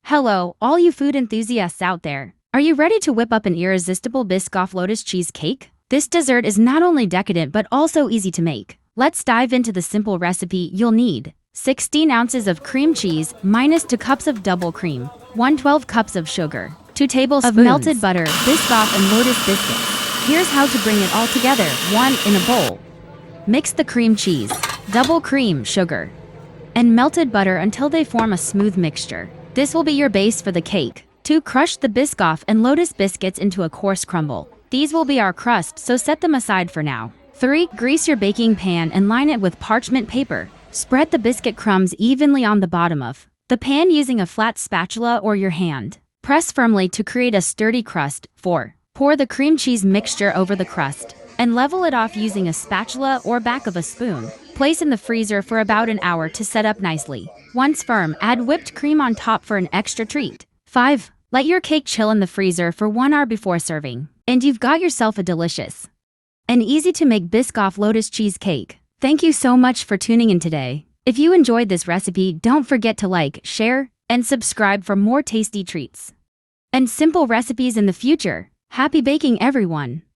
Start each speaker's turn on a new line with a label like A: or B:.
A: Hello, all you food enthusiasts out there. Are you ready to whip up an irresistible Biscoff Lotus cheesecake? This dessert is not only decadent but also easy to make. Let's dive into the simple recipe. You'll need 16 ounces of cream cheese minus 2 cups of double cream, 112 cups of sugar, 2 tablespoons of melted butter, Biscoff and Lotus biscuits. Here's how to bring it all together. 1. In a bowl, mix the cream cheese, double cream, sugar, and melted butter until they form a smooth mixture. This will be your base for the cake. 2. Crush the Biscoff and Lotus biscuits into a coarse crumble. These will be our crust, so set them aside for now. 3. Grease your baking pan and line it with parchment paper. Spread the biscuit crumbs evenly on the bottom of the pan using a flat spatula or your hand. Press firmly to create a sturdy crust. 4. Pour the cream cheese mixture over the crust and level it off using a spatula or back of a spoon. Place in the freezer for about an hour to set up nicely. Once firm, add whipped cream on top for an extra treat. 5. Let your cake chill in the freezer for 1 hour before serving. And you've got yourself a delicious and easy-to-make Biscoff Lotus cheesecake. Thank you so much for tuning in today. If you enjoyed this recipe, don't forget to like, share, and subscribe for more tasty treats and simple recipes in the future. Happy baking, everyone!